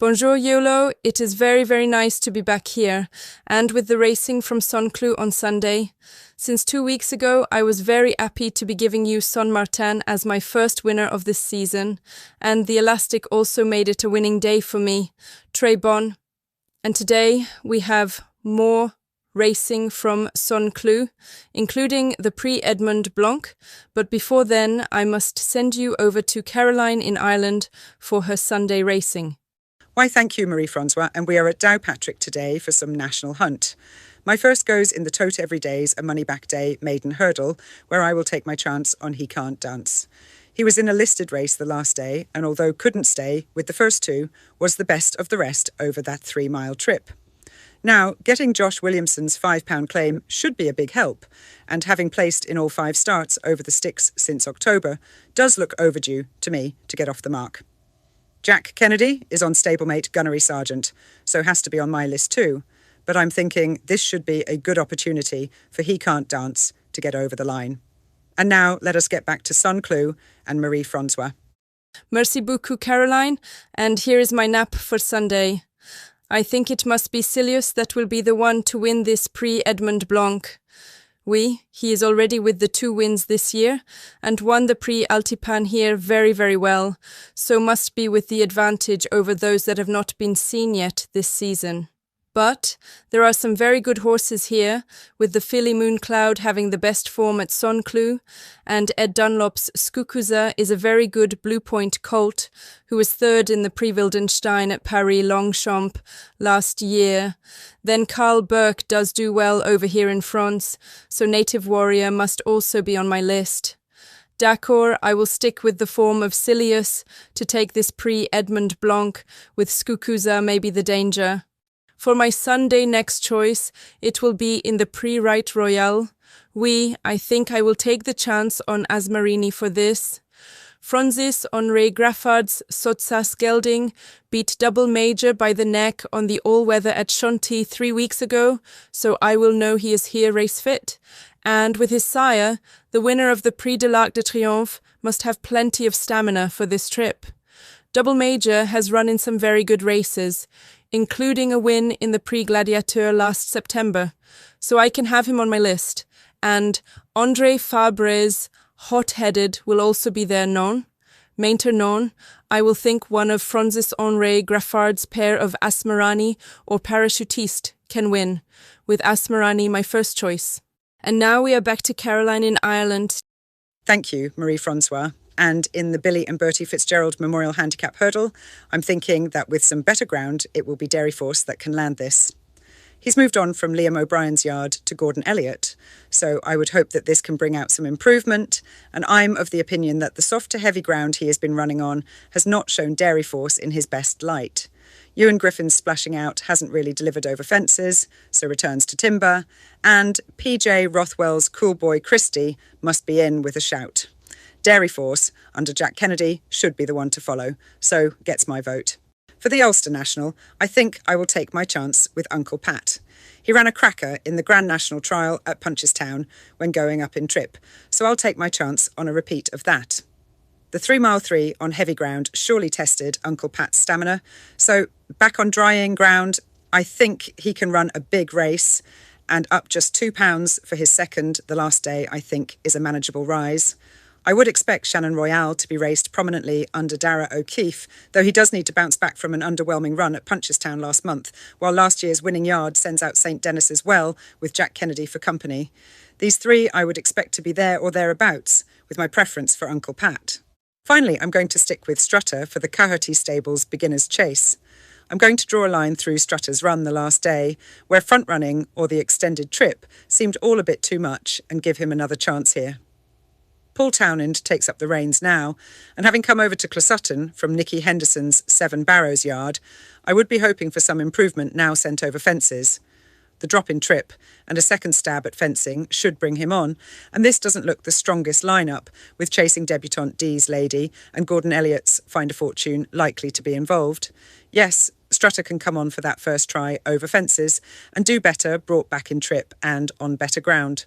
Bonjour Yolo, it is very, very nice to be back here, and with the racing from Sonclou on Sunday. Since 2 weeks ago, I was very happy to be giving you Son Martin as my first winner of this season, and the Elastic also made it a winning day for me. Très bon. And today we have more racing from Sonclou, including the Prix Edmond Blanc, but before then I must send you over to Caroline in Ireland for her Sunday racing. Why, thank you, Marie-Francoise, and we are at Dowpatrick today for some national hunt. My first goes in the Tote Every Days, a money-back day maiden hurdle, where I will take my chance on He Can't Dance. He was in a listed race the last day, and although couldn't stay with the first two, was the best of the rest over that 3-mile trip. Now, getting Josh Williamson's £5 claim should be a big help, and having placed in all 5 starts over the sticks since October does look overdue to me to get off the mark. Jack Kennedy is on stablemate Gunnery Sergeant, so has to be on my list too, but I'm thinking this should be a good opportunity for He Can't Dance to get over the line. And now let us get back to Sonclou and Marie-Francoise. Merci beaucoup, Caroline, and here is my nap for Sunday. I think it must be Silius that will be the one to win this Prix Edmond Blanc. Oui, he is already with the 2 wins this year and won the Prix Altipan here very, very well, so must be with the advantage over those that have not been seen yet this season. But there are some very good horses here, with the filly Mooncloud having the best form at Sonclou, and Ed Dunlop's Skukuza is a very good Blue Point colt, who was 3rd in the Prix Wildenstein at Paris Longchamp last year. Then Carl Burke does do well over here in France, so Native Warrior must also be on my list. D'accord, I will stick with the form of Silius to take this Prix Edmond Blanc, with Skukuza maybe the danger. For my Sunday next choice, it will be in the Prix Right Royal. Oui, I think I will take the chance on Asmarini for this. Francis Henri Graffard's Sotsas Gelding beat Double Major by the neck on the all-weather at Chantilly 3 weeks ago, so I will know he is here race fit. And with his sire, the winner of the Prix de l'Arc de Triomphe must have plenty of stamina for this trip. Double Major has run in some very good races, including a win in the Prix Gladiateur last September, so I can have him on my list. And André Fabre's Hot-Headed will also be there non. Maintenant, I will think one of Francis Henri Graffard's pair of Asmarani or Parachutiste can win, with Asmarani my first choice. And now we are back to Caroline in Ireland. Thank you, Marie-Francoise. And in the Billy and Bertie Fitzgerald Memorial Handicap Hurdle, I'm thinking that with some better ground, it will be Dairy Force that can land this. He's moved on from Liam O'Brien's yard to Gordon Elliott, so I would hope that this can bring out some improvement, and I'm of the opinion that the soft to heavy ground he has been running on has not shown Dairy Force in his best light. Ewan Griffin's splashing out hasn't really delivered over fences, so returns to timber, and PJ Rothwell's Cool Boy Christie must be in with a shout. Dairy Force, under Jack Kennedy, should be the one to follow, so gets my vote. For the Ulster National, I think I will take my chance with Uncle Pat. He ran a cracker in the Grand National Trial at Punchestown when going up in trip, so I'll take my chance on a repeat of that. The 3-mile 3 on heavy ground surely tested Uncle Pat's stamina, so back on drying ground, I think he can run a big race, and up just £2 for his second the last day, I think, is a manageable rise. I would expect Shannon Royale to be raced prominently under Dara O'Keefe, though he does need to bounce back from an underwhelming run at Punchestown last month, while last year's winning yard sends out St Denis as well, with Jack Kennedy for company. These 3 I would expect to be there or thereabouts, with my preference for Uncle Pat. Finally, I'm going to stick with Strutter for the Caherty Stables Beginner's Chase. I'm going to draw a line through Strutter's run the last day, where front-running or the extended trip seemed all a bit too much, and give him another chance here. Paul Townend takes up the reins now, and having come over to Closutton from Nicky Henderson's 7 Barrows yard, I would be hoping for some improvement now sent over fences. The drop in trip and a second stab at fencing should bring him on, and this doesn't look the strongest lineup, with chasing debutant Dee's Lady and Gordon Elliott's Find a Fortune likely to be involved. Yes, Strutter can come on for that first try over fences and do better brought back in trip and on better ground.